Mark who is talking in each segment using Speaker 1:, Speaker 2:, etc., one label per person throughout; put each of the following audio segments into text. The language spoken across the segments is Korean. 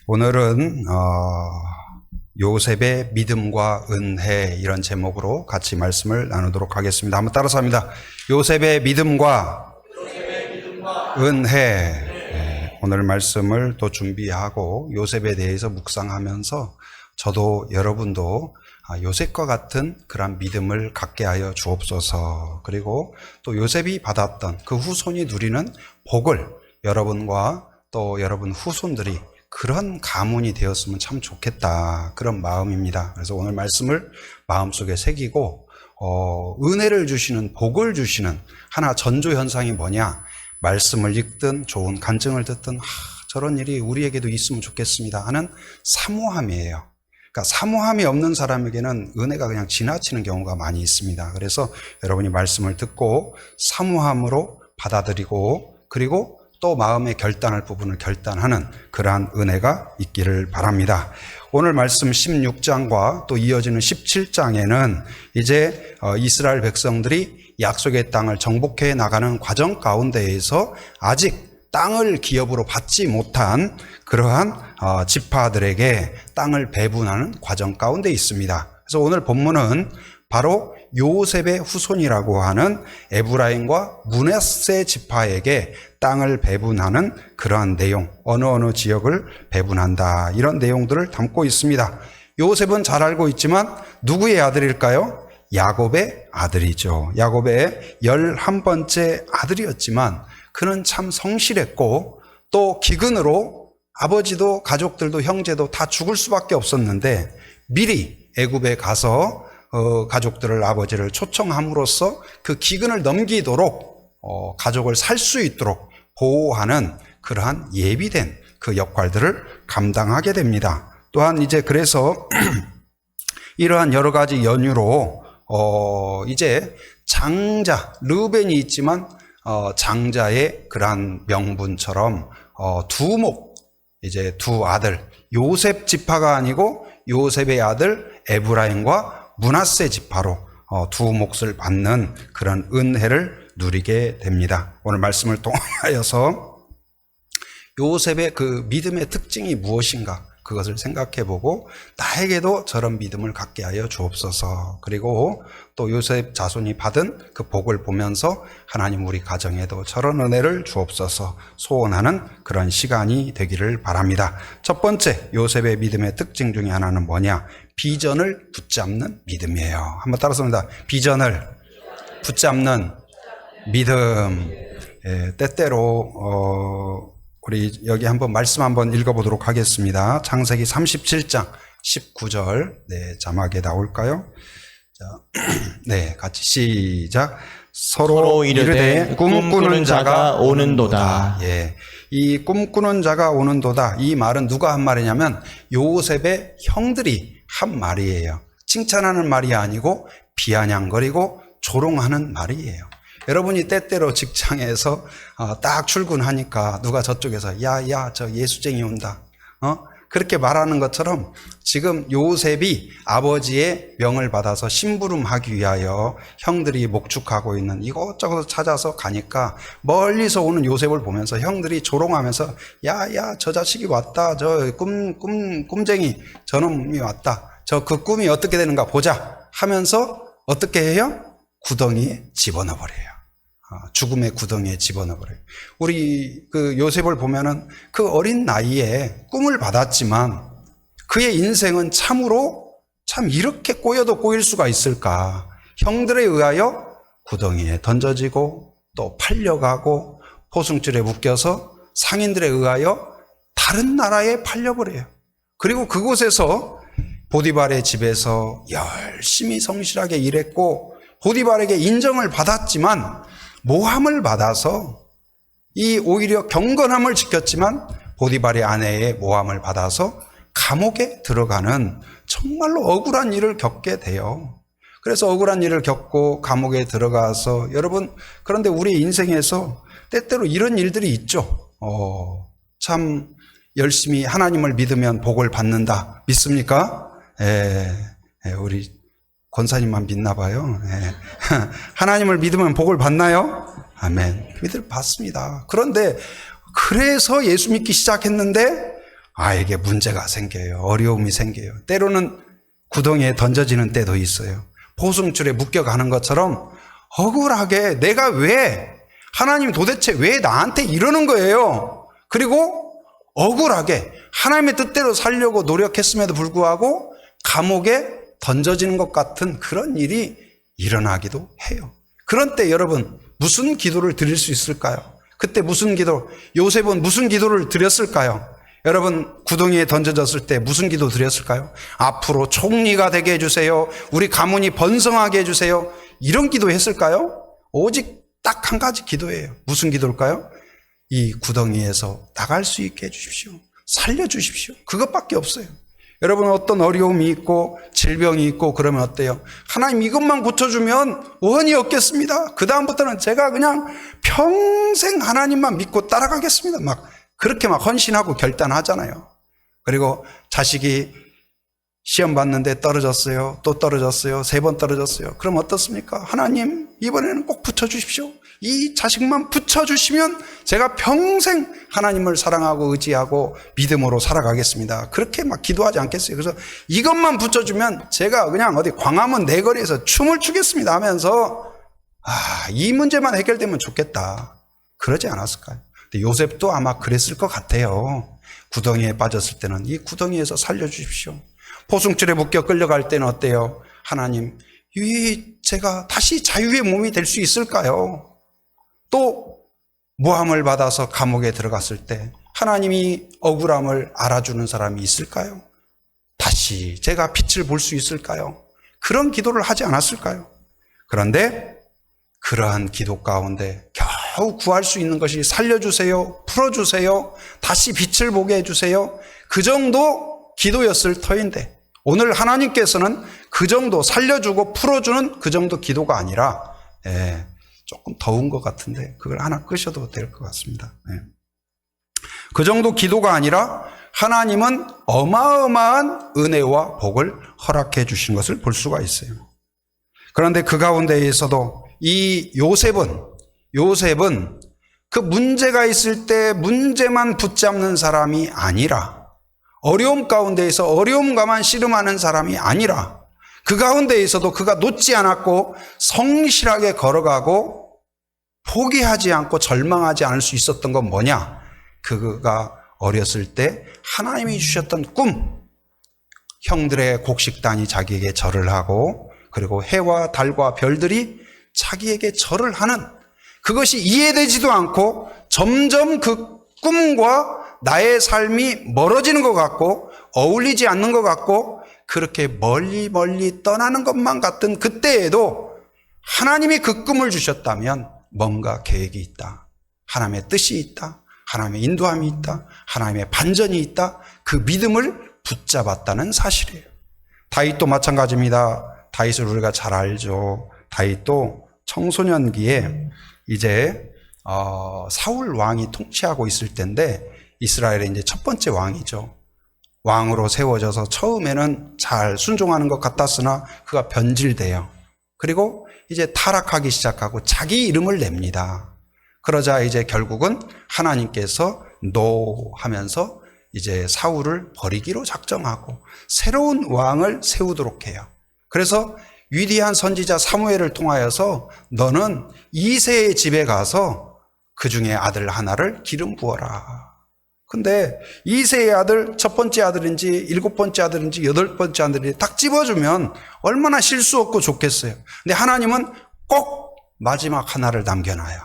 Speaker 1: 오늘은 요셉의 믿음과 은혜 이런 제목으로 같이 말씀을 나누도록 하겠습니다. 한번 따라서 합니다. 요셉의 믿음과 은혜. 오늘 말씀을 또 준비하고 요셉에 대해서 묵상하면서 저도 여러분도 요셉과 같은 그런 믿음을 갖게 하여 주옵소서. 그리고 또 요셉이 받았던 그 후손이 누리는 복을 여러분과 또 여러분 후손들이 그런 가문이 되었으면 참 좋겠다, 그런 마음입니다. 그래서 오늘 말씀을 마음속에 새기고 은혜를 주시는, 복을 주시는 하나 전조 현상이 뭐냐, 말씀을 읽든 좋은 간증을 듣든 저런 일이 우리에게도 있으면 좋겠습니다 하는 사모함이에요. 그러니까 사모함이 없는 사람에게는 은혜가 그냥 지나치는 경우가 많이 있습니다. 그래서 여러분이 말씀을 듣고 사모함으로 받아들이고, 그리고 또 마음의 결단할 부분을 결단하는 그러한 은혜가 있기를 바랍니다. 오늘 말씀 16장과 또 이어지는 17장에는 이제 이스라엘 백성들이 약속의 땅을 정복해 나가는 과정 가운데에서 아직 땅을 기업으로 받지 못한 그러한 지파들에게 땅을 배분하는 과정 가운데 있습니다. 그래서 오늘 본문은 바로 요셉의 후손이라고 하는 에브라임과 므낫세 지파에게 땅을 배분하는 그러한 내용, 어느 지역을 배분한다, 이런 내용들을 담고 있습니다. 요셉은 잘 알고 있지만 누구의 아들일까요? 야곱의 아들이죠. 야곱의 11번째 아들이었지만 그는 참 성실했고 또 기근으로 아버지도 가족들도 형제도 다 죽을 수밖에 없었는데 미리 애굽에 가서 가족들을, 아버지를 초청함으로써 그 기근을 넘기도록 가족을 살 수 있도록 보호하는 그러한 예비된 그 역할들을 감당하게 됩니다. 또한 이제 그래서 이러한 여러 가지 연유로 이제 장자, 르벤이 있지만 장자의 그러한 명분처럼 두목, 이제 두 아들, 요셉 지파가 아니고 요셉의 아들 에브라임과 므낫세 지파로 두 몫을 받는 그런 은혜를 누리게 됩니다. 오늘 말씀을 통하여서 요셉의 그 믿음의 특징이 무엇인가, 그것을 생각해보고 나에게도 저런 믿음을 갖게 하여 주옵소서. 그리고 또 요셉 자손이 받은 그 복을 보면서 하나님 우리 가정에도 저런 은혜를 주옵소서 소원하는 그런 시간이 되기를 바랍니다. 첫 번째, 요셉의 믿음의 특징 중에 하나는 뭐냐? 비전을 붙잡는 믿음이에요. 한번 따라서 합니다. 비전을 붙잡는 믿음. 때때로 우리 여기 한번 말씀 한번 읽어보도록 하겠습니다. 창세기 37장 19절. 자막에 나올까요? 자, 같이 시작. 서로 이르되 꿈꾸는 자가 오는도다. 이 꿈꾸는 자가 오는도다. 이 말은 누가 한 말이냐면 요셉의 형들이 한 말이에요. 칭찬하는 말이 아니고 비아냥거리고 조롱하는 말이에요. 여러분이 때때로 직장에서 딱 출근하니까 누가 저쪽에서 야 저 예수쟁이 온다, 그렇게 말하는 것처럼 지금 요셉이 아버지의 명을 받아서 심부름하기 위하여 형들이 목축하고 있는 이것저것 찾아서 가니까 멀리서 오는 요셉을 보면서 형들이 조롱하면서 야 저 자식이 왔다, 저 꿈쟁이 저놈이 왔다, 저 그 꿈이 어떻게 되는가 보자 하면서 어떻게 해요? 구덩이에 집어넣어버려요. 죽음의 구덩이에 집어넣어버려요. 우리 그 요셉을 보면은 그 어린 나이에 꿈을 받았지만 그의 인생은 참으로 참 이렇게 꼬여도 꼬일 수가 있을까? 형들에 의하여 구덩이에 던져지고 또 팔려가고 포승줄에 묶여서 상인들에 의하여 다른 나라에 팔려버려요. 그리고 그곳에서 보디발의 집에서 열심히 성실하게 일했고 보디발에게 인정을 받았지만 모함을 받아서 이 오히려 경건함을 지켰지만 보디발의 아내의 모함을 받아서 감옥에 들어가는 정말로 억울한 일을 겪게 돼요. 그래서 억울한 일을 겪고 감옥에 들어가서 여러분, 그런데 우리 인생에서 때때로 이런 일들이 있죠. 참 열심히 하나님을 믿으면 복을 받는다. 믿습니까? 우리 권사님만 믿나 봐요. 하나님을 믿으면 복을 받나요? 아멘. 믿을 받습니다. 그런데 그래서 예수 믿기 시작했는데 아이에게 문제가 생겨요. 어려움이 생겨요. 때로는 구덩이에 던져지는 때도 있어요. 포승줄에 묶여가는 것처럼 억울하게 내가 왜, 하나님 도대체 왜 나한테 이러는 거예요? 그리고 억울하게 하나님의 뜻대로 살려고 노력했음에도 불구하고 감옥에 던져지는 것 같은 그런 일이 일어나기도 해요. 그런 때 여러분 무슨 기도를 드릴 수 있을까요? 그때 무슨 기도, 요셉은 무슨 기도를 드렸을까요? 여러분 구덩이에 던져졌을 때 무슨 기도 드렸을까요? 앞으로 총리가 되게 해주세요. 우리 가문이 번성하게 해주세요. 이런 기도 했을까요? 오직 딱 한 가지 기도예요. 무슨 기도일까요? 이 구덩이에서 나갈 수 있게 해주십시오. 살려주십시오. 그것밖에 없어요. 여러분 어떤 어려움이 있고 질병이 있고 그러면 어때요? 하나님 이것만 고쳐주면 원이 없겠습니다. 그 다음부터는 제가 그냥 평생 하나님만 믿고 따라가겠습니다. 그렇게 헌신하고 결단하잖아요. 그리고 자식이 시험 봤는데 떨어졌어요. 또 떨어졌어요. 3번 떨어졌어요. 그럼 어떻습니까? 하나님 이번에는 꼭 붙여주십시오. 이 자식만 붙여주시면 제가 평생 하나님을 사랑하고 의지하고 믿음으로 살아가겠습니다. 그렇게 기도하지 않겠어요? 그래서 이것만 붙여주면 제가 그냥 어디 광화문 내거리에서 춤을 추겠습니다 하면서 이 문제만 해결되면 좋겠다. 그러지 않았을까요? 근데 요셉도 아마 그랬을 것 같아요. 구덩이에 빠졌을 때는 이 구덩이에서 살려주십시오. 포승줄에 묶여 끌려갈 때는 어때요? 하나님, 제가 다시 자유의 몸이 될 수 있을까요? 또 모함을 받아서 감옥에 들어갔을 때 하나님이 억울함을 알아주는 사람이 있을까요? 다시 제가 빛을 볼 수 있을까요? 그런 기도를 하지 않았을까요? 그런데 그러한 기도 가운데 겨우 구할 수 있는 것이 살려주세요, 풀어주세요, 다시 빛을 보게 해주세요. 그 정도 기도였을 터인데 오늘 하나님께서는 그 정도 살려주고 풀어주는 그 정도 기도가 아니라 조금 더운 것 같은데 그걸 하나 끄셔도 될 것 같습니다. 그 정도 기도가 아니라 하나님은 어마어마한 은혜와 복을 허락해 주신 것을 볼 수가 있어요. 그런데 그 가운데에서도 이 요셉은 그 문제가 있을 때 문제만 붙잡는 사람이 아니라 어려움 가운데에서 어려움과만 씨름하는 사람이 아니라 그 가운데에서도 그가 놓지 않았고 성실하게 걸어가고 포기하지 않고 절망하지 않을 수 있었던 건 뭐냐? 그가 어렸을 때 하나님이 주셨던 꿈, 형들의 곡식단이 자기에게 절을 하고 그리고 해와 달과 별들이 자기에게 절을 하는 그것이 이해되지도 않고 점점 그 꿈과 나의 삶이 멀어지는 것 같고 어울리지 않는 것 같고 그렇게 멀리 떠나는 것만 같은 그때에도 하나님이 그 꿈을 주셨다면 뭔가 계획이 있다. 하나님의 뜻이 있다. 하나님의 인도함이 있다. 하나님의 반전이 있다. 그 믿음을 붙잡았다는 사실이에요. 다윗도 마찬가지입니다. 다윗을 우리가 잘 알죠. 다윗도 청소년기에 이제 사울 왕이 통치하고 있을 때인데 이스라엘의 이제 첫 번째 왕이죠. 왕으로 세워져서 처음에는 잘 순종하는 것 같았으나 그가 변질돼요. 그리고 이제 타락하기 시작하고 자기 이름을 냅니다. 그러자 이제 결국은 하나님께서 노 하면서 이제 사울을 버리기로 작정하고 새로운 왕을 세우도록 해요. 그래서 위대한 선지자 사무엘을 통하여서 너는 이새의 집에 가서 그 중에 아들 하나를 기름 부어라. 근데 이새의 아들, 첫 번째 아들인지 일곱 번째 아들인지 여덟 번째 아들인지 딱 집어주면 얼마나 실수 없고 좋겠어요. 근데 하나님은 꼭 마지막 하나를 남겨놔요.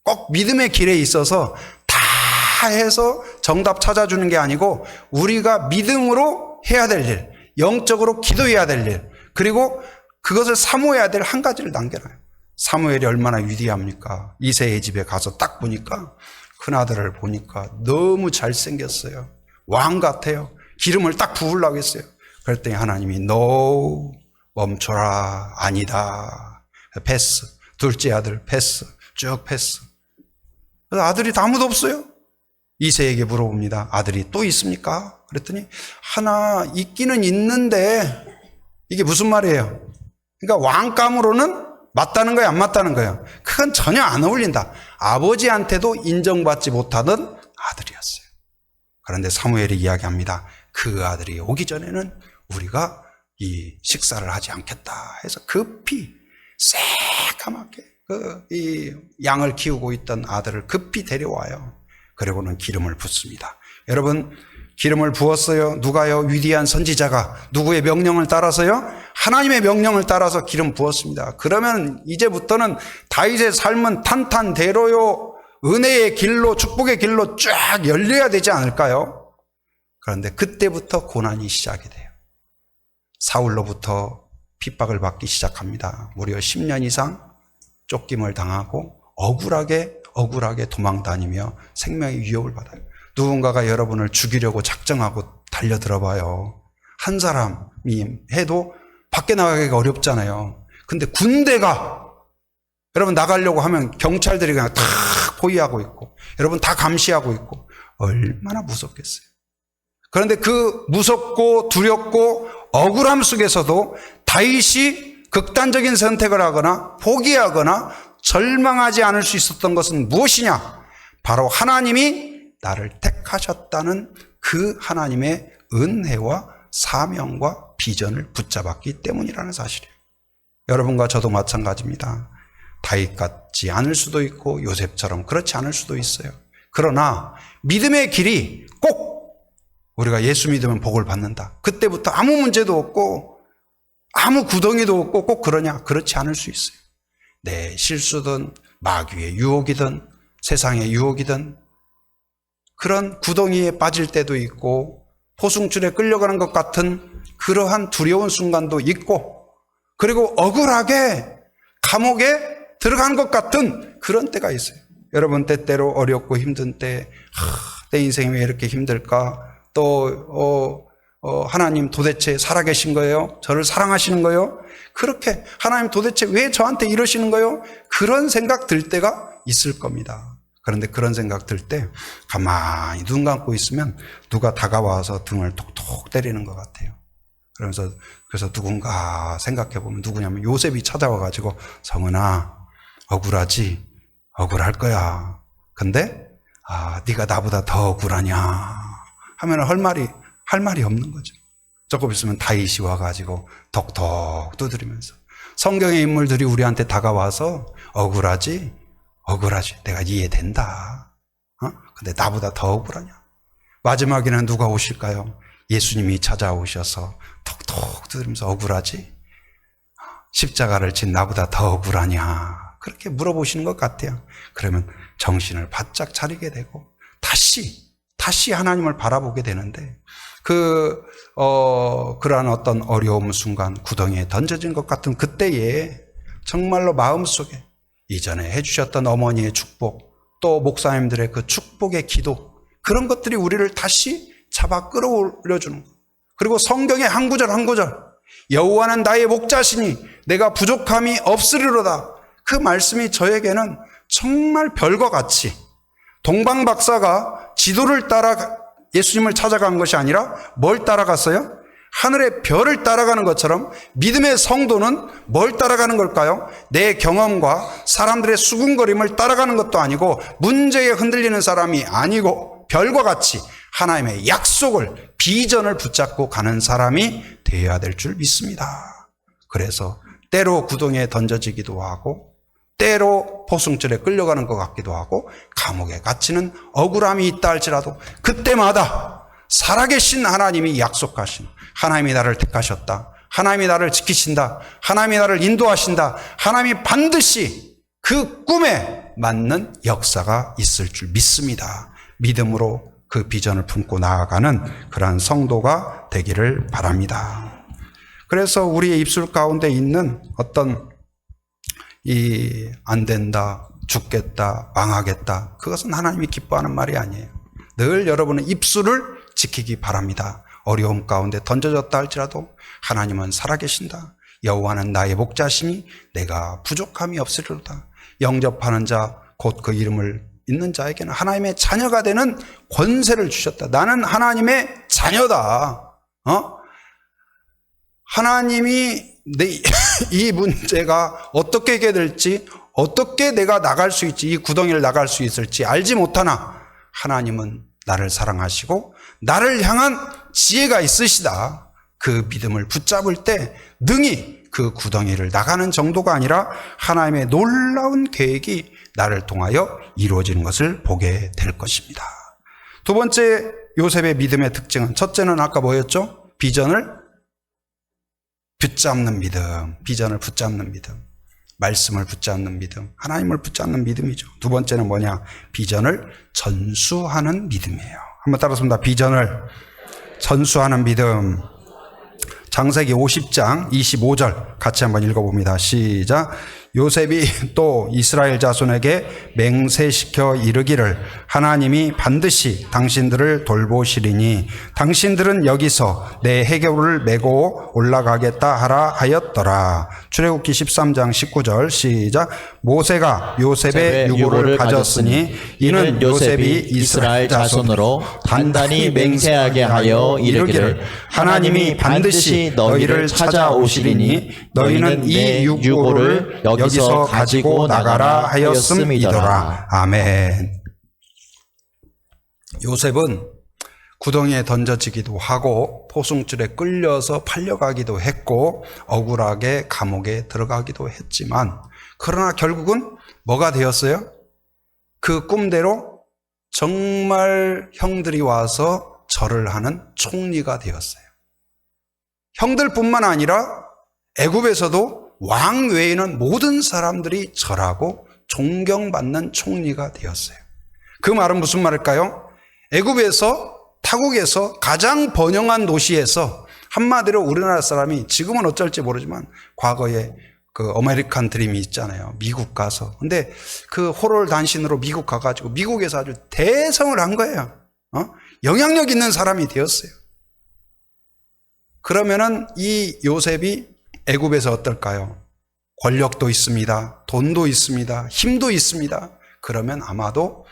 Speaker 1: 꼭 믿음의 길에 있어서 다 해서 정답 찾아주는 게 아니고 우리가 믿음으로 해야 될 일, 영적으로 기도해야 될 일, 그리고 그것을 사모해야 될 한 가지를 남겨놔요. 사무엘이 얼마나 위대합니까? 이새의 집에 가서 딱 보니까 큰아들을 보니까 너무 잘생겼어요. 왕 같아요. 기름을 딱 부으려고 했어요. 그랬더니 하나님이 no, 멈춰라, 아니다, 패스. 둘째 아들 패스, 쭉 패스. 그래서 아들이 아무도 없어요. 이새에게 물어봅니다. 아들이 또 있습니까? 그랬더니 하나 있기는 있는데 이게 무슨 말이에요? 그러니까 왕감으로는 맞다는 거예요, 안 맞다는 거예요? 그건 전혀 안 어울린다. 아버지한테도 인정받지 못하는 아들이었어요. 그런데 사무엘이 이야기합니다. 그 아들이 오기 전에는 우리가 이 식사를 하지 않겠다 해서 급히 새까맣게 이 양을 키우고 있던 아들을 급히 데려와요. 그리고는 기름을 붓습니다. 여러분, 기름을 부었어요. 누가요? 위대한 선지자가 누구의 명령을 따라서요? 하나님의 명령을 따라서 기름 부었습니다. 그러면 이제부터는 다윗의 삶은 탄탄대로요, 은혜의 길로, 축복의 길로 쫙 열려야 되지 않을까요? 그런데 그때부터 고난이 시작이 돼요. 사울로부터 핍박을 받기 시작합니다. 무려 10년 이상 쫓김을 당하고 억울하게 도망 다니며 생명의 위협을 받아요. 누군가가 여러분을 죽이려고 작정하고 달려들어봐요. 한 사람이 해도 밖에 나가기가 어렵잖아요. 근데 군대가 여러분 나가려고 하면 경찰들이 그냥 다 포위하고 있고 여러분 다 감시하고 있고 얼마나 무섭겠어요. 그런데 그 무섭고 두렵고 억울함 속에서도 다윗이 극단적인 선택을 하거나 포기하거나 절망하지 않을 수 있었던 것은 무엇이냐? 바로 하나님이 나를 택하셨다는 그 하나님의 은혜와 사명과 비전을 붙잡았기 때문이라는 사실이에요. 여러분과 저도 마찬가지입니다. 다윗 같지 않을 수도 있고 요셉처럼 그렇지 않을 수도 있어요. 그러나 믿음의 길이 꼭 우리가 예수 믿으면 복을 받는다. 그때부터 아무 문제도 없고 아무 구덩이도 없고 꼭 그러냐? 그렇지 않을 수 있어요. 내 실수든 마귀의 유혹이든 세상의 유혹이든 그런 구덩이에 빠질 때도 있고 포승줄에 끌려가는 것 같은 그러한 두려운 순간도 있고 그리고 억울하게 감옥에 들어간 것 같은 그런 때가 있어요. 여러분 때때로 어렵고 힘든 때 내 인생이 왜 이렇게 힘들까? 또 하나님 도대체 살아계신 거예요? 저를 사랑하시는 거예요? 그렇게 하나님 도대체 왜 저한테 이러시는 거예요? 그런 생각 들 때가 있을 겁니다. 그런데 그런 생각 들 때 가만히 눈 감고 있으면 누가 다가와서 등을 톡톡 때리는 것 같아요. 그래서 누군가 생각해 보면 누구냐면 요셉이 찾아와 가지고 성은아 억울하지? 억울할 거야. 근데 네가 나보다 더 억울하냐 하면 할 말이 없는 거죠. 조금 있으면 다윗이 와가지고 톡톡 두드리면서 성경의 인물들이 우리한테 다가와서 억울하지? 내가 이해된다. 근데 나보다 더 억울하냐? 마지막에는 누가 오실까요? 예수님이 찾아오셔서 톡톡 두드리면서 억울하지? 십자가를 진 나보다 더 억울하냐? 그렇게 물어보시는 것 같아요. 그러면 정신을 바짝 차리게 되고 다시 하나님을 바라보게 되는데 그러한 어떤 어려움 순간 구덩이에 던져진 것 같은 그때에 정말로 마음속에 이전에 해주셨던 어머니의 축복 또 목사님들의 그 축복의 기도 그런 것들이 우리를 다시 잡아 끌어올려주는 것. 그리고 성경의 한 구절 한 구절 여호와는 나의 목자시니 내가 부족함이 없으리로다. 그 말씀이 저에게는 정말 별과 같이 동방 박사가 지도를 따라 예수님을 찾아간 것이 아니라 뭘 따라갔어요? 하늘의 별을 따라가는 것처럼 믿음의 성도는 뭘 따라가는 걸까요? 내 경험과 사람들의 수군거림을 따라가는 것도 아니고 문제에 흔들리는 사람이 아니고 별과 같이 하나님의 약속을 비전을 붙잡고 가는 사람이 되어야 될 줄 믿습니다. 그래서 때로 구덩이에 던져지기도 하고 때로 포승줄에 끌려가는 것 같기도 하고 감옥에 갇히는 억울함이 있다 할지라도 그때마다 살아계신 하나님이 약속하신 하나님이 나를 택하셨다. 하나님이 나를 지키신다. 하나님이 나를 인도하신다. 하나님이 반드시 그 꿈에 맞는 역사가 있을 줄 믿습니다. 믿음으로 그 비전을 품고 나아가는 그러한 성도가 되기를 바랍니다. 그래서 우리의 입술 가운데 있는 어떤 안 된다, 죽겠다, 망하겠다. 그것은 하나님이 기뻐하는 말이 아니에요. 늘 여러분의 입술을 지키기 바랍니다. 어려움 가운데 던져졌다 할지라도 하나님은 살아계신다. 여호와는 나의 목자시니 내가 부족함이 없으리로다. 영접하는 자, 곧 그 이름을 있는 자에게는 하나님의 자녀가 되는 권세를 주셨다. 나는 하나님의 자녀다. 하나님이 이 문제가 어떻게 해결될지, 어떻게 내가 나갈 수 있지, 이 구덩이를 나갈 수 있을지 알지 못하나 하나님은 나를 사랑하시고 나를 향한 지혜가 있으시다. 그 믿음을 붙잡을 때 능히 그 구덩이를 나가는 정도가 아니라 하나님의 놀라운 계획이 나를 통하여 이루어지는 것을 보게 될 것입니다. 두 번째 요셉의 믿음의 특징은, 첫째는 아까 뭐였죠? 비전을 붙잡는 믿음, 비전을 붙잡는 믿음, 말씀을 붙잡는 믿음, 하나님을 붙잡는 믿음이죠. 두 번째는 뭐냐? 비전을 전수하는 믿음이에요. 한번 따라서 비전을 전수하는 믿음. 창세기 50장 25절 같이 한번 읽어봅니다. 시작. 요셉이 또 이스라엘 자손에게 맹세시켜 이르기를 하나님이 반드시 당신들을 돌보시리니 당신들은 여기서 내 해교를 메고 올라가겠다 하라 하였더라. 출애굽기 13장 19절 시작. 모세가 요셉의 유고를 가졌으니 이는 요셉이 이스라엘 자손으로 단단히 맹세하게 하여 이르기를 하나님이 반드시 너희를 찾아오시리니 너희는 이 유고를 여기서 가지고 나가라 하였음이더라. 아멘. 요셉은 구덩이에 던져지기도 하고 포승줄에 끌려서 팔려가기도 했고 억울하게 감옥에 들어가기도 했지만, 그러나 결국은 뭐가 되었어요? 그 꿈대로 정말 형들이 와서 절을 하는 총리가 되었어요. 형들뿐만 아니라 애굽에서도 왕 외에는 모든 사람들이 절하고 존경받는 총리가 되었어요. 그 말은 무슨 말일까요? 애굽에서, 타국에서 가장 번영한 도시에서, 한마디로 우리나라 사람이 지금은 어쩔지 모르지만 과거에 그 아메리칸 드림이 있잖아요. 미국 가서. 근데 그 호롤 단신으로 미국 가가지고 미국에서 아주 대성을 한 거예요. 영향력 있는 사람이 되었어요. 그러면은 이 요셉이 애굽에서 어떨까요? 권력도 있습니다. 돈도 있습니다. 힘도 있습니다. 그러면 아마도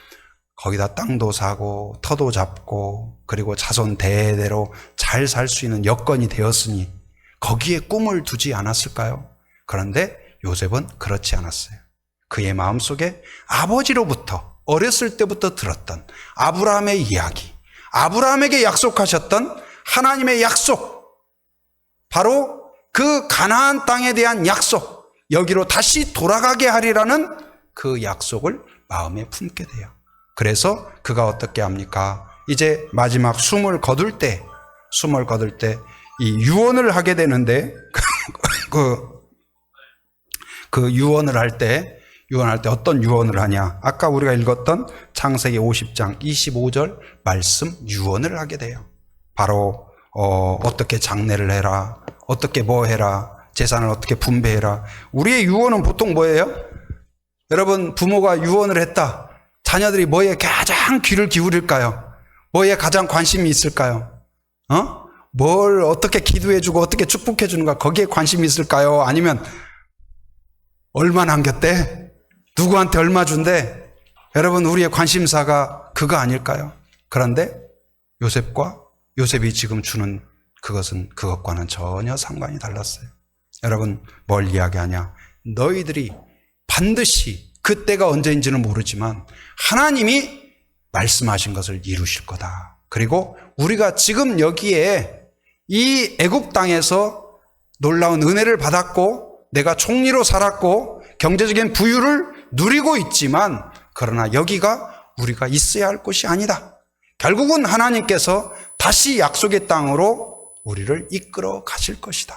Speaker 1: 거기다 땅도 사고 터도 잡고 그리고 자손 대대로 잘 살 수 있는 여건이 되었으니 거기에 꿈을 두지 않았을까요? 그런데 요셉은 그렇지 않았어요. 그의 마음속에 아버지로부터 어렸을 때부터 들었던 아브라함의 이야기, 아브라함에게 약속하셨던 하나님의 약속, 바로 그 가나안 땅에 대한 약속, 여기로 다시 돌아가게 하리라는 그 약속을 마음에 품게 돼요. 그래서 그가 어떻게 합니까? 이제 마지막 숨을 거둘 때 이 유언을 하게 되는데 그 유언을 할 때 어떤 유언을 하냐? 아까 우리가 읽었던 창세기 50장 25절 말씀 유언을 하게 돼요. 바로 어떻게 장례를 해라, 어떻게 뭐 해라, 재산을 어떻게 분배해라. 우리의 유언은 보통 뭐예요? 여러분, 부모가 유언을 했다. 자녀들이 뭐에 가장 귀를 기울일까요? 뭐에 가장 관심이 있을까요? 뭘 어떻게 기도해주고 어떻게 축복해주는가, 거기에 관심이 있을까요? 아니면 얼마 남겼대? 누구한테 얼마 준대? 여러분, 우리의 관심사가 그거 아닐까요? 그런데 요셉이 지금 주는 그것은 그것과는 전혀 상관이 달랐어요. 여러분, 뭘 이야기하냐? 너희들이 반드시, 그때가 언제인지는 모르지만 하나님이 말씀하신 것을 이루실 거다. 그리고 우리가 지금 여기에 이 애굽 땅에서 놀라운 은혜를 받았고 내가 총리로 살았고 경제적인 부유를 누리고 있지만, 그러나 여기가 우리가 있어야 할 곳이 아니다. 결국은 하나님께서 다시 약속의 땅으로 우리를 이끌어 가실 것이다.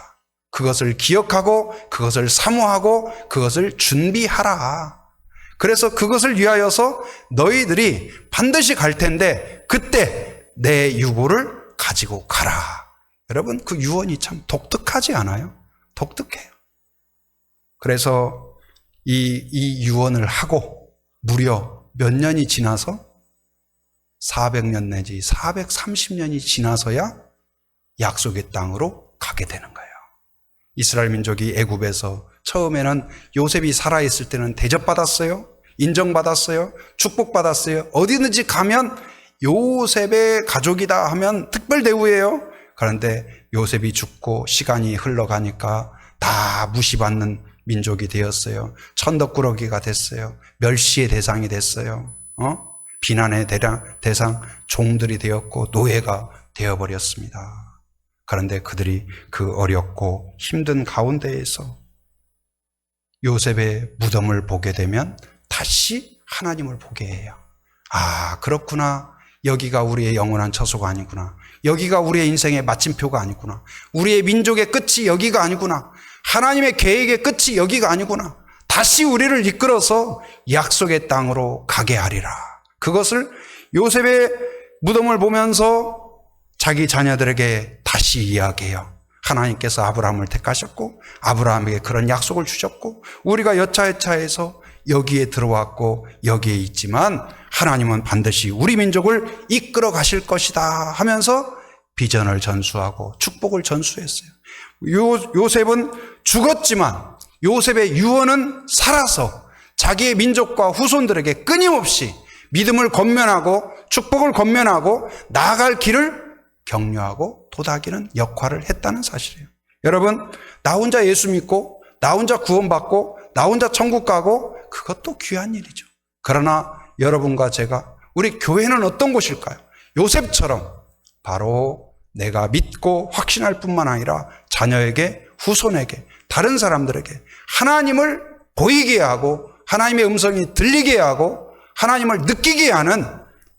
Speaker 1: 그것을 기억하고 그것을 사모하고 그것을 준비하라. 그래서 그것을 위하여서 너희들이 반드시 갈 텐데 그때 내 유고를 가지고 가라. 여러분, 그 유언이 참 독특하지 않아요? 독특해요. 그래서 이 유언을 하고 무려 몇 년이 지나서 400년 내지 430년이 지나서야 약속의 땅으로 가게 되는 거예요. 이스라엘 민족이 애굽에서 처음에는 요셉이 살아있을 때는 대접받았어요. 인정받았어요. 축복받았어요. 어디든지 가면 요셉의 가족이다 하면 특별 대우예요. 그런데 요셉이 죽고 시간이 흘러가니까 다 무시받는 민족이 되었어요. 천덕꾸러기가 됐어요. 멸시의 대상이 됐어요. 비난의 대상, 종들이 되었고 노예가 되어버렸습니다. 그런데 그들이 그 어렵고 힘든 가운데에서 요셉의 무덤을 보게 되면 다시 하나님을 보게 해요. 아, 그렇구나. 여기가 우리의 영원한 처소가 아니구나. 여기가 우리의 인생의 마침표가 아니구나. 우리의 민족의 끝이 여기가 아니구나. 하나님의 계획의 끝이 여기가 아니구나. 다시 우리를 이끌어서 약속의 땅으로 가게 하리라. 그것을 요셉의 무덤을 보면서 자기 자녀들에게 다시 이야기해요. 하나님께서 아브라함을 택하셨고 아브라함에게 그런 약속을 주셨고 우리가 여차여차해서 여기에 들어왔고 여기에 있지만 하나님은 반드시 우리 민족을 이끌어 가실 것이다 하면서 비전을 전수하고 축복을 전수했어요. 요셉은 죽었지만 요셉의 유언은 살아서 자기의 민족과 후손들에게 끊임없이 믿음을 권면하고 축복을 권면하고 나아갈 길을 격려하고 도닥이는 역할을 했다는 사실이에요. 여러분, 나 혼자 예수 믿고 나 혼자 구원받고 나 혼자 천국 가고 그것도 귀한 일이죠. 그러나 여러분과 제가 우리 교회는 어떤 곳일까요? 요셉처럼 바로 내가 믿고 확신할 뿐만 아니라 자녀에게 후손에게 다른 사람들에게 하나님을 보이게 하고 하나님의 음성이 들리게 하고 하나님을 느끼게 하는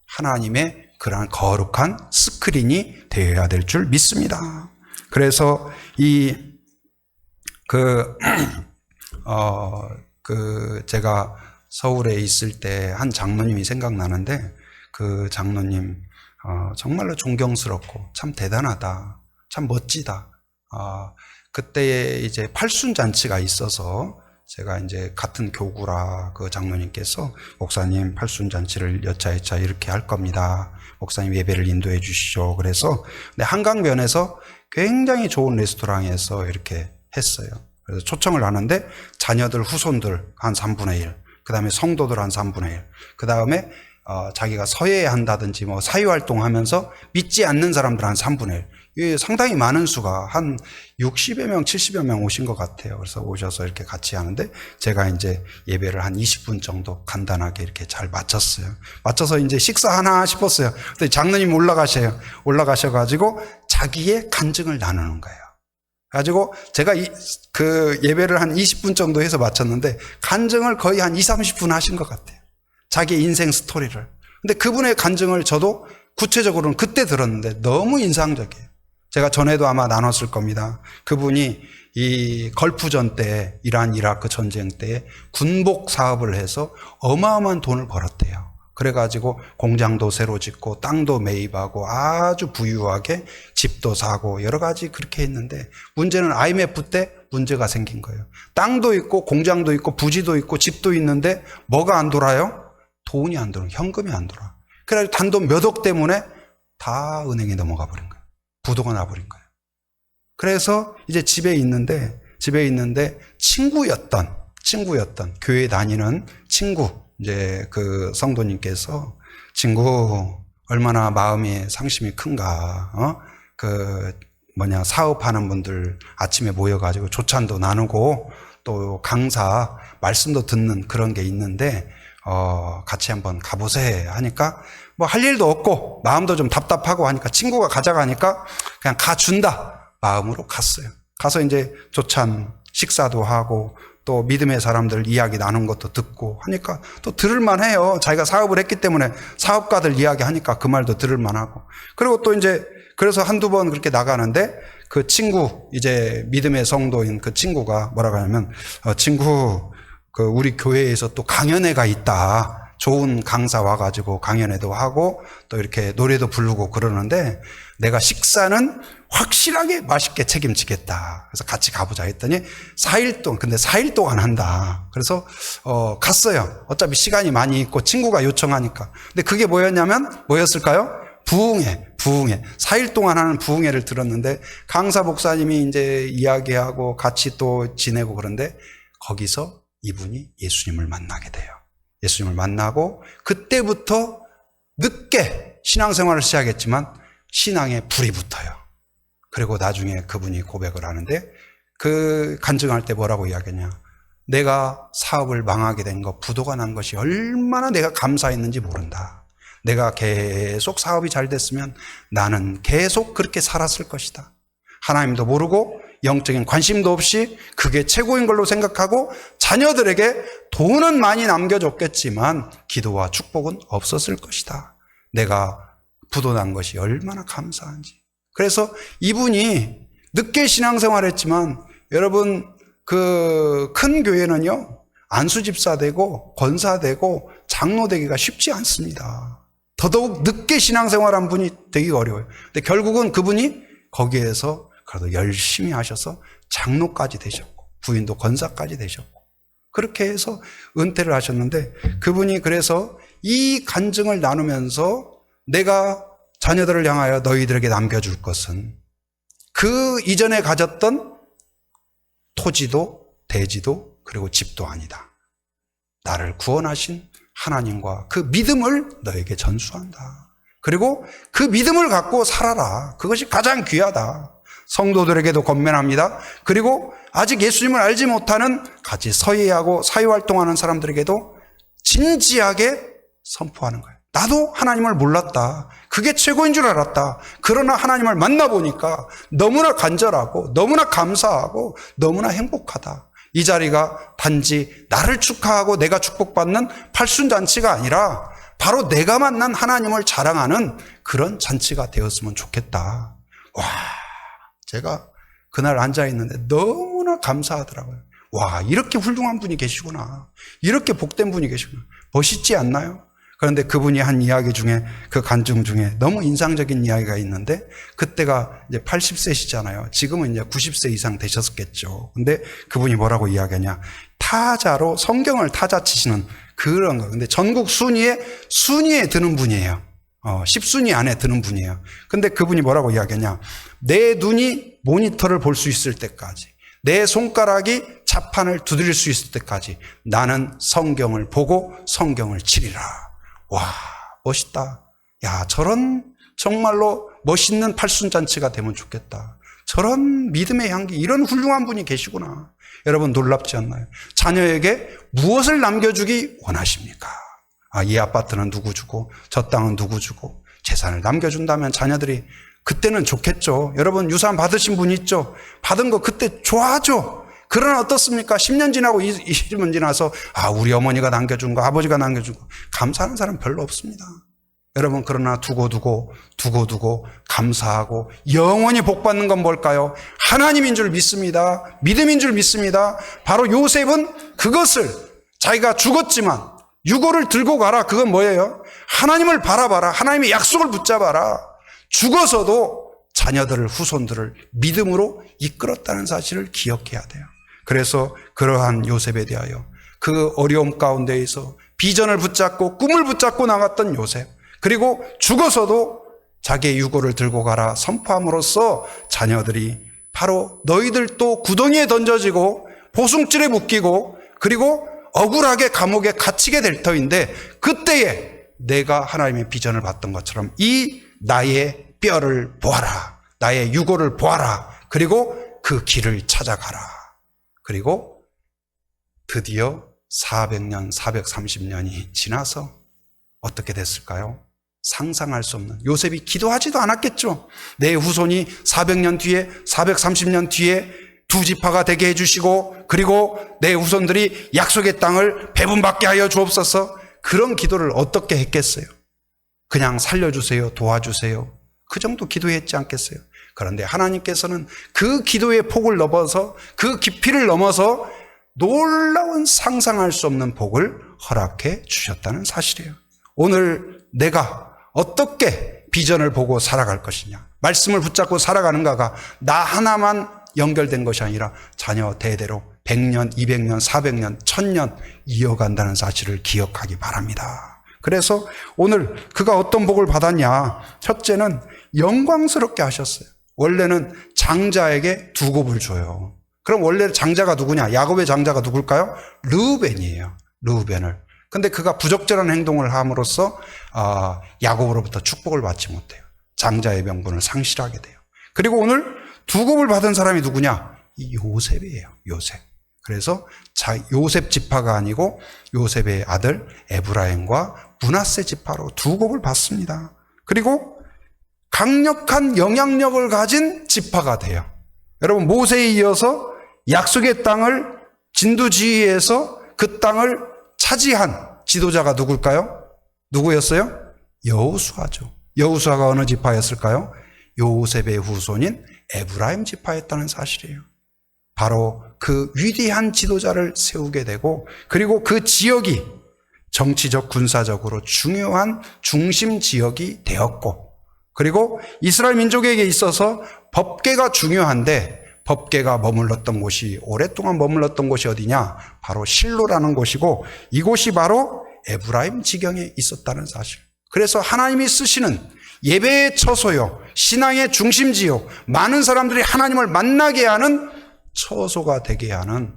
Speaker 1: 하나님의 그러한 거룩한 스크린이 되어야 될 줄 믿습니다. 그래서 제가 서울에 있을 때 한 장로님이 생각나는데 그 장로님 정말로 존경스럽고 참 대단하다, 참 멋지다. 그때에 이제 팔순잔치가 있어서 제가 이제 같은 교구라 그 장로님께서 목사님 팔순잔치를 여차여차 이렇게 할 겁니다. 목사님 예배를 인도해 주시죠. 그래서 근데 한강변에서 굉장히 좋은 레스토랑에서 이렇게 했어요. 그래서 초청을 하는데 자녀들 후손들 한 3분의 1, 그 다음에 성도들 한 3분의 1, 그 다음에 자기가 서예한다든지 뭐 사회활동하면서 믿지 않는 사람들 한 3분의 1. 이게 상당히 많은 수가 한 60여 명, 70여 명 오신 것 같아요. 그래서 오셔서 이렇게 같이 하는데 제가 이제 예배를 한 20분 정도 간단하게 이렇게 잘 마쳤어요. 마쳐서 이제 식사하나 싶었어요. 근데 장로님 올라가셔가지고 자기의 간증을 나누는 거예요. 가지고 제가 그 예배를 한 20분 정도 해서 마쳤는데 간증을 거의 한 20-30분 하신 것 같아요. 자기의 인생 스토리를. 근데 그분의 간증을 저도 구체적으로는 그때 들었는데 너무 인상적이에요. 제가 전에도 아마 나눴을 겁니다. 그분이 이 걸프전 때 이란 이라크 전쟁 때 군복 사업을 해서 어마어마한 돈을 벌었대요. 그래가지고 공장도 새로 짓고 땅도 매입하고 아주 부유하게 집도 사고 여러 가지 그렇게 했는데 문제는 IMF 때 문제가 생긴 거예요. 땅도 있고 공장도 있고 부지도 있고 집도 있는데 뭐가 안 돌아요? 돈이 안 돌아요. 현금이 안 돌아. 그래가지고 단돈 몇 억 때문에 다 은행에 넘어가 버린 거예요. 부도가 나버린 거예요. 그래서 이제 집에 있는데 친구였던 교회 다니는 친구 이제 그 성도님께서 친구 얼마나 마음이 상심이 큰가 사업하는 분들 아침에 모여가지고 조찬도 나누고 또 강사 말씀도 듣는 그런 게 있는데 같이 한번 가보세요 하니까 뭐 할 일도 없고 마음도 좀 답답하고 하니까 친구가 가자고 하니까 그냥 가준다 마음으로 갔어요. 가서 이제 조찬 식사도 하고 또 믿음의 사람들 이야기 나눈 것도 듣고 하니까 또 들을만 해요. 자기가 사업을 했기 때문에 사업가들 이야기 하니까 그 말도 들을만 하고. 그리고 또 이제 그래서 한두 번 그렇게 나가는데 그 친구 이제 믿음의 성도인 그 친구가 뭐라고 하냐면 친구 그 우리 교회에서 또 강연회가 있다. 좋은 강사 와가지고 강연회도 하고 또 이렇게 노래도 부르고 그러는데 내가 식사는 확실하게 맛있게 책임지겠다. 그래서 같이 가보자 했더니 4일 동안, 근데 4일 동안 한다. 그래서, 갔어요. 어차피 시간이 많이 있고 친구가 요청하니까. 근데 그게 뭐였을까요? 부흥회. 4일 동안 하는 부흥회를 들었는데 강사 목사님이 이제 이야기하고 같이 또 지내고 그런데 거기서 이분이 예수님을 만나게 돼요. 예수님을 만나고 그때부터 늦게 신앙생활을 시작했지만 신앙에 불이 붙어요. 그리고 나중에 그분이 고백을 하는데 그 간증할 때 뭐라고 이야기하냐. 내가 사업을 망하게 된 것, 부도가 난 것이 얼마나 내가 감사했는지 모른다. 내가 계속 사업이 잘 됐으면 나는 계속 그렇게 살았을 것이다. 하나님도 모르고 영적인 관심도 없이 그게 최고인 걸로 생각하고 자녀들에게 돈은 많이 남겨줬겠지만 기도와 축복은 없었을 것이다. 내가 부도난 것이 얼마나 감사한지. 그래서 이분이 늦게 신앙생활했지만 여러분 그 큰 교회는요 안수집사 되고 권사 되고 장로 되기가 쉽지 않습니다. 더더욱 늦게 신앙생활한 분이 되기가 어려워요. 근데 결국은 그분이 거기에서 그래도 열심히 하셔서 장로까지 되셨고 부인도 권사까지 되셨고 그렇게 해서 은퇴를 하셨는데 그분이 그래서 이 간증을 나누면서 내가 자녀들을 향하여 너희들에게 남겨줄 것은 그 이전에 가졌던 토지도 대지도 그리고 집도 아니다. 나를 구원하신 하나님과 그 믿음을 너에게 전수한다. 그리고 그 믿음을 갖고 살아라. 그것이 가장 귀하다. 성도들에게도 권면합니다. 그리고 아직 예수님을 알지 못하는 같이 서예하고 사회활동하는 사람들에게도 진지하게 선포하는 거예요. 나도 하나님을 몰랐다. 그게 최고인 줄 알았다. 그러나 하나님을 만나보니까 너무나 간절하고 너무나 감사하고 너무나 행복하다. 이 자리가 단지 나를 축하하고 내가 축복받는 팔순잔치가 아니라 바로 내가 만난 하나님을 자랑하는 그런 잔치가 되었으면 좋겠다. 와, 제가 그날 앉아있는데 너무나 감사하더라고요. 와, 이렇게 훌륭한 분이 계시구나. 이렇게 복된 분이 계시구나. 멋있지 않나요? 그런데 그분이 한 이야기 중에 그 간증 중에 너무 인상적인 이야기가 있는데 그때가 이제 80세시잖아요. 지금은 이제 90세 이상 되셨겠죠. 근데 그분이 뭐라고 이야기하냐. 타자로 성경을 타자 치시는 그런 거. 근데 전국 순위에 드는 분이에요. 10순위 안에 드는 분이에요. 근데 그분이 뭐라고 이야기하냐. 내 눈이 모니터를 볼 수 있을 때까지 내 손가락이 자판을 두드릴 수 있을 때까지 나는 성경을 보고 성경을 치리라. 와, 멋있다. 야, 저런 정말로 멋있는 팔순잔치가 되면 좋겠다. 저런 믿음의 향기, 이런 훌륭한 분이 계시구나. 여러분 놀랍지 않나요? 자녀에게 무엇을 남겨주기 원하십니까? 아, 이 아파트는 누구 주고 저 땅은 누구 주고 재산을 남겨준다면 자녀들이 그때는 좋겠죠. 여러분 유산 받으신 분 있죠? 받은 거 그때 좋아하죠. 그러나 어떻습니까? 10년 지나고 20년 지나서 아, 우리 어머니가 남겨준 거, 아버지가 남겨준 거 감사하는 사람 별로 없습니다. 여러분 그러나 두고 감사하고 영원히 복받는 건 뭘까요? 하나님인 줄 믿습니다. 믿음인 줄 믿습니다. 바로 요셉은 그것을 자기가 죽었지만 유고를 들고 가라. 그건 뭐예요? 하나님을 바라봐라. 하나님의 약속을 붙잡아라. 죽어서도 자녀들을 후손들을 믿음으로 이끌었다는 사실을 기억해야 돼요. 그래서 그러한 요셉에 대하여 그 어려움 가운데에서 비전을 붙잡고 꿈을 붙잡고 나갔던 요셉, 그리고 죽어서도 자기의 유고를 들고 가라 선포함으로써 자녀들이 바로 너희들도 구덩이에 던져지고 보숭줄에 묶이고 그리고 억울하게 감옥에 갇히게 될 터인데 그때에 내가 하나님의 비전을 봤던 것처럼 이 나의 뼈를 보아라. 나의 유고를 보아라. 그리고 그 길을 찾아가라. 그리고 드디어 400년, 430년이 지나서 어떻게 됐을까요? 상상할 수 없는. 요셉이 기도하지도 않았겠죠. 내 후손이 400년 뒤에, 430년 뒤에 두 지파가 되게 해주시고 그리고 내 후손들이 약속의 땅을 배분받게 하여 주옵소서. 그런 기도를 어떻게 했겠어요? 그냥 살려주세요, 도와주세요. 그 정도 기도했지 않겠어요? 그런데 하나님께서는 그 기도의 폭을 넘어서 그 깊이를 넘어서 놀라운 상상할 수 없는 복을 허락해 주셨다는 사실이에요. 오늘 내가 어떻게 비전을 보고 살아갈 것이냐, 말씀을 붙잡고 살아가는가가 나 하나만 연결된 것이 아니라 자녀 대대로 100년, 200년, 400년, 1000년 이어간다는 사실을 기억하기 바랍니다. 그래서 오늘 그가 어떤 복을 받았냐. 첫째는 영광스럽게 하셨어요. 원래는 장자에게 두 곱을 줘요. 그럼 원래 장자가 누구냐? 야곱의 장자가 누굴까요? 르우벤이에요. 르우벤을. 근데 그가 부적절한 행동을 함으로써 야곱으로부터 축복을 받지 못해요. 장자의 명분을 상실하게 돼요. 그리고 오늘 두 곱을 받은 사람이 누구냐? 이 요셉이에요. 요셉. 그래서 요셉 지파가 아니고 요셉의 아들 에브라임과 므낫세 지파로 두 곡을 받습니다. 그리고 강력한 영향력을 가진 지파가 돼요. 여러분, 모세에 이어서 약속의 땅을 진두지휘해서 그 땅을 차지한 지도자가 누굴까요? 누구였어요? 여호수아죠. 여호수아가 어느 지파였을까요? 요셉의 후손인 에브라임 지파였다는 사실이에요. 바로 그 위대한 지도자를 세우게 되고, 그리고 그 지역이 정치적 군사적으로 중요한 중심 지역이 되었고, 그리고 이스라엘 민족에게 있어서 법궤가 중요한데, 법궤가 머물렀던 곳이, 오랫동안 머물렀던 곳이 어디냐? 바로 실로라는 곳이고, 이곳이 바로 에브라임 지경에 있었다는 사실. 그래서 하나님이 쓰시는 예배의 처소요, 신앙의 중심지요, 많은 사람들이 하나님을 만나게 하는 처소가 되게 하는,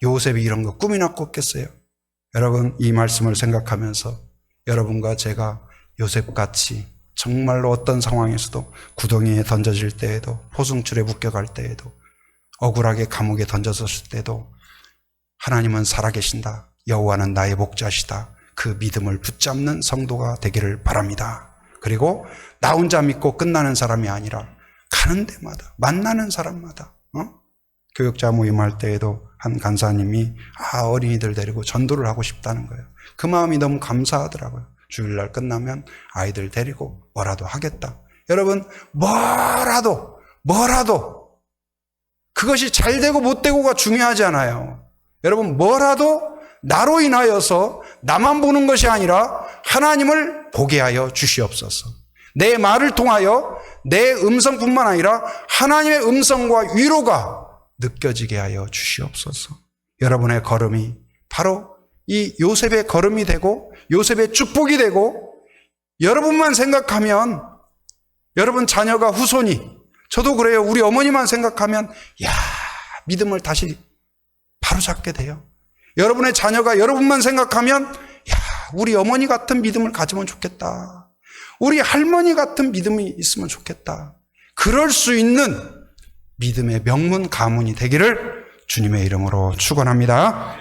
Speaker 1: 요셉이 이런 거 꿈이나 꿨겠어요? 여러분, 이 말씀을 생각하면서 여러분과 제가 요셉같이 정말로 어떤 상황에서도 구덩이에 던져질 때에도, 포승줄에 묶여갈 때에도, 억울하게 감옥에 던져졌을 때도 하나님은 살아계신다, 여호와는 나의 목자시다, 그 믿음을 붙잡는 성도가 되기를 바랍니다. 그리고 나 혼자 믿고 끝나는 사람이 아니라 가는 데마다, 만나는 사람마다, 교육자 모임할 때에도 한 간사님이 어린이들 데리고 전도를 하고 싶다는 거예요. 그 마음이 너무 감사하더라고요. 주일날 끝나면 아이들 데리고 뭐라도 하겠다. 여러분, 뭐라도 그것이 잘 되고 못 되고가 중요하지 않아요. 여러분, 뭐라도 나로 인하여서 나만 보는 것이 아니라 하나님을 보게 하여 주시옵소서. 내 말을 통하여 내 음성뿐만 아니라 하나님의 음성과 위로가 느껴지게 하여 주시옵소서. 여러분의 걸음이 바로 이 요셉의 걸음이 되고 요셉의 축복이 되고, 여러분만 생각하면, 여러분 자녀가 후손이, 저도 그래요. 우리 어머니만 생각하면 믿음을 다시 바로잡게 돼요. 여러분의 자녀가 여러분만 생각하면 우리 어머니 같은 믿음을 가지면 좋겠다, 우리 할머니 같은 믿음이 있으면 좋겠다. 그럴 수 있는 믿음의 명문 가문이 되기를 주님의 이름으로 축원합니다.